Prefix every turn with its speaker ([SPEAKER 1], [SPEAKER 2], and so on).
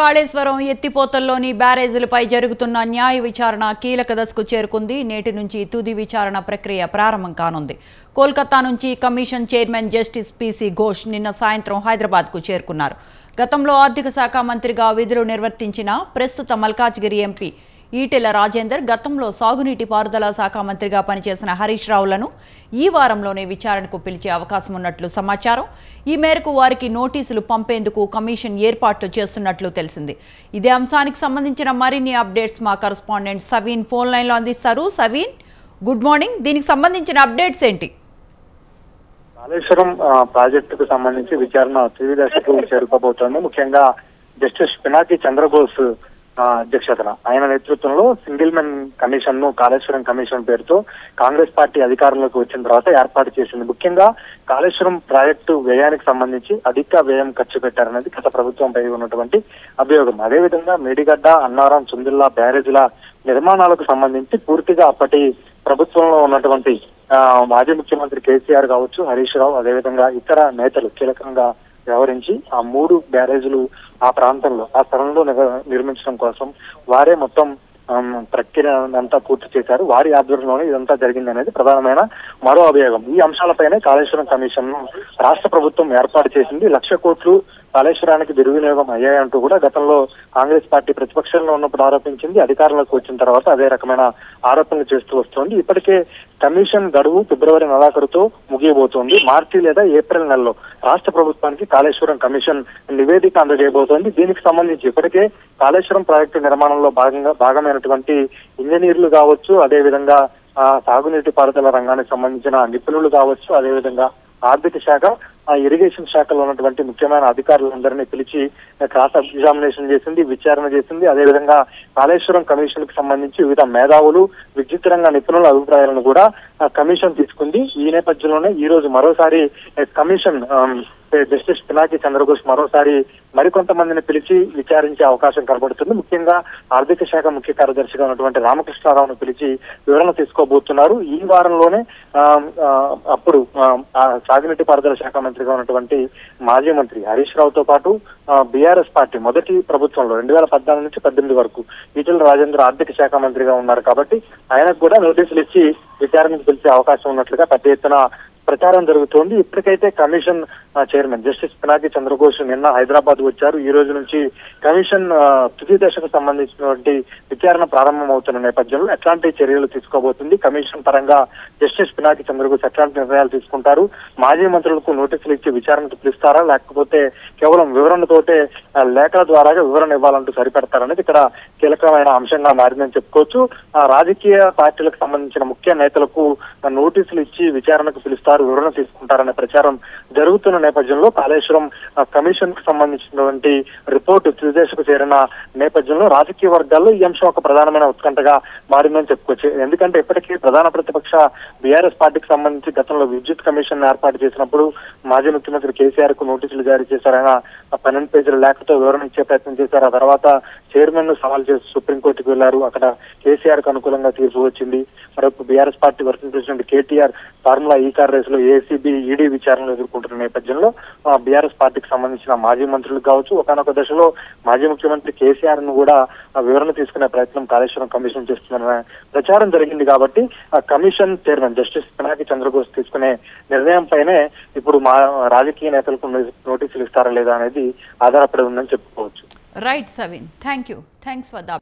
[SPEAKER 1] కాళేశ్వరం ఎత్తిపోతల్లోని బ్యారేజీలపై జరుగుతున్న న్యాయ విచారణ కీలక దశకు చేరుకుంది. నేటి నుంచి తుది విచారణ ప్రక్రియ ప్రారంభం కానుంది. కోల్కతా నుంచి commission chairman justice PC Ghosh నిన్న సాయంత్రం హైదరాబాద్కు చేరుకున్నారు. గతంలో ఆర్థిక శాఖ మంత్రిగా విధులు నిర్వర్తించిన ప్రస్తుత మల్కాజ్గిరి ఎంపీ ఈటెల రాజేందర్, గతంలో సాగునీటి పారుదల శాఖ మంత్రిగా పనిచేసిన హరీష్ రావులను ఈ వారంలోనే విచారణకు పిలిచే అవకాశం ఉన్నట్లు సమాచారం. ఈ మేరకు వారికి నోటీసులు పంపేందుకు కమిషన్ ఏర్పాట్లు చేస్తున్నట్లు తెలిసింది. ఇదే అంశానికి సంబంధించిన మరిన్ని అప్డేట్స్ మా కరెస్పాండెంట్ సవీన్ ఫోన్ లైన్లో అందిస్తారు. Saveen, good morning. దీనికి సంబంధించిన అప్డేట్స్ ఏంటి?
[SPEAKER 2] కాళేశ్వరం ప్రాజెక్టుకు సంబంధించి విచారణ తుది దశకు చేరుకోబోతోంది. ముఖ్యంగా జస్టిస్ పినాకి చంద్రబోస్ అధ్యక్షతన ఆయన నేతృత్వంలో సింగిల్ మెన్ కమిషన్ ను కాళేశ్వరం కమిషన్ పేరుతో కాంగ్రెస్ పార్టీ అధికారంలోకి వచ్చిన తర్వాత ఏర్పాటు చేసింది. ముఖ్యంగా కాళేశ్వరం ప్రాజెక్టు వ్యయానికి సంబంధించి అధిక వ్యయం ఖర్చు పెట్టారనేది గత ప్రభుత్వంపై ఉన్నటువంటి అభియోగం. అదేవిధంగా మేడిగడ్డ, అన్నారం, చుందిల్లా బ్యారేజీల నిర్మాణాలకు సంబంధించి పూర్తిగా అప్పటి ప్రభుత్వంలో ఉన్నటువంటి మాజీ ముఖ్యమంత్రి కేసీఆర్ కావచ్చు, హరీష్ రావు, అదేవిధంగా ఇతర నేతలు కీలకంగా వ్యవహరించి ఆ 3 బ్యారేజీలు ఆ ప్రాంతంలో ఆ స్థలంలో నిర్మించడం కోసం వారే మొత్తం ప్రక్రియ అంతా పూర్తి చేశారు. వారి ఆధ్వర్యంలోనే ఇదంతా జరిగింది అనేది ప్రధానమైన మరో అభియోగం. ఈ అంశాలపైనే కాళేశ్వరం కమిషన్ ను రాష్ట్ర ప్రభుత్వం ఏర్పాటు చేసింది. 1,00,000 కోట్లు కాళేశ్వరానికి దుర్వినియోగం అయ్యాయంటూ కూడా గతంలో కాంగ్రెస్ పార్టీ ప్రతిపక్షంలో ఉన్నప్పుడు ఆరోపించింది. అధికారంలోకి వచ్చిన తర్వాత అదే రకమైన ఆరోపణలు చేస్తూ వస్తోంది. ఇప్పటికే కమిషన్ గడువు ఫిబ్రవరి నెలాఖరుతో ముగియబోతోంది. మార్చి లేదా ఏప్రిల్ నెలలో రాష్ట్ర ప్రభుత్వానికి కాళేశ్వరం కమిషన్ నివేదిక అందజేయబోతోంది. దీనికి సంబంధించి ఇప్పటికే కాళేశ్వరం ప్రాజెక్టు నిర్మాణంలో భాగమైనటువంటి ఇంజనీర్లు కావచ్చు, అదేవిధంగా సాగునీటి పారుదల రంగానికి సంబంధించిన నిపుణులు కావచ్చు, అదేవిధంగా ఆర్థిక శాఖ, ఇరిగేషన్ శాఖలో ఉన్నటువంటి ముఖ్యమైన అధికారులందరినీ పిలిచి క్రాస్ ఎగ్జామినేషన్ చేసింది, విచారణ చేసింది. అదేవిధంగా కాళేశ్వరం కమిషన్ కు సంబంధించి వివిధ మేధావులు, విద్యుత్ రంగ నిపుణుల అభిప్రాయాలను కూడా కమిషన్ తీసుకుంది. ఈ నేపథ్యంలోనే ఈ రోజు మరోసారి కమిషన్ జస్టిస్ పినాకి చంద్రబోస్ మరోసారి మరికొంతమందిని పిలిచి విచారించే అవకాశం కనబడుతుంది. ముఖ్యంగా ఆర్థిక శాఖ ముఖ్య కార్యదర్శిగా ఉన్నటువంటి రామకృష్ణారావును పిలిచి వివరణ తీసుకోబోతున్నారు. ఈ వారంలోనే అప్పుడు సాగునీటి పారుదల శాఖ మంత్రిగా ఉన్నటువంటి మాజీ మంత్రి హరీష్ రావుతో పాటు బీఆర్ఎస్ పార్టీ మొదటి ప్రభుత్వంలో 2014 నుంచి 2018 వరకు ఈటెల రాజేందర్ ఆర్థిక శాఖ మంత్రిగా ఉన్నారు. కాబట్టి ఆయనకు కూడా నోటీసులు ఇచ్చి విచారణకు పిలిచే అవకాశం ఉన్నట్లుగా పెద్ద ఎత్తున ప్రచారం జరుగుతోంది. ఇప్పటికైతే commission chairman justice Pinaki Chandrabose నిన్న హైదరాబాద్ వచ్చారు. ఈ రోజు నుంచి కమిషన్ తుది దశకు సంబంధించినటువంటి విచారణ ప్రారంభమవుతున్న నేపథ్యంలో ఎట్లాంటి చర్యలు తీసుకోబోతుంది, కమిషన్ పరంగా జస్టిస్ పినాకి చంద్రబోస్ ఎట్లాంటి నిర్ణయాలు తీసుకుంటారు, మాజీ మంత్రులకు నోటీసులు ఇచ్చి విచారణకు పిలుస్తారా, లేకపోతే కేవలం వివరణతోటే లేఖల ద్వారా వివరణ ఇవ్వాలంటూ సరిపెడతారనేది ఇక్కడ కీలకమైన అంశంగా మారిందని చెప్పుకోవచ్చు. రాజకీయ పార్టీలకు సంబంధించిన ముఖ్య నేతలకు నోటీసులు ఇచ్చి విచారణకు పిలుస్తారు, వివరణ తీసుకుంటారనే ప్రచారం జరుగుతున్న నేపథ్యంలో కాళేశ్వరం కమిషన్ కు సంబంధించినటువంటి రిపోర్టు తుదిదశకు చేరిన నేపథ్యంలో రాజకీయ వర్గాల్లో ఈ అంశం ఒక ప్రధానమైన ఉత్కంఠగా మారిందని చెప్పుకోవచ్చు. ఎందుకంటే ఇప్పటికీ ప్రధాన ప్రతిపక్ష బీఆర్ఎస్ పార్టీకి సంబంధించి గతంలో విద్యుత్ కమిషన్ ఏర్పాటు చేసినప్పుడు మాజీ ముఖ్యమంత్రి కేసీఆర్ కు నోటీసులు జారీ చేశారు. ఆయన 12 పేజీల లేఖతో వివరణ ఇచ్చే ప్రయత్నం చేశారు. ఆ తర్వాత చైర్మన్ ను సవాల్ చేసి సుప్రీంకోర్టుకు వెళ్లారు. అక్కడ కేసీఆర్ కు అనుకూలంగా తీర్పు వచ్చింది. మరొక BRS party working president KTR formula ఈ కార్ రేసులో ఏసీబీ, ఈడీ విచారణలు ఎదుర్కొంటున్న నేపథ్యంలో బీఆర్ఎస్ పార్టీకి సంబంధించిన మాజీ మంత్రులు కావచ్చు, ఒకనొక దశలో మాజీ ముఖ్యమంత్రి కేసీఆర్ ను కూడా వివరణ తీసుకునే ప్రయత్నం కాళేశ్వరం కమిషన్ చేస్తుందన్న ప్రచారం జరిగింది. కాబట్టి ఆ commission chairman justice Pinaki Chandrabose తీసుకునే నిర్ణయం పైనే ఇప్పుడు రాజకీయ నేతలకు నోటీసులు ఇస్తారా లేదా అనేది ఆధారపడి ఉందని చెప్పుకోవచ్చు.
[SPEAKER 1] Right Saveen, thank you. Thanks for the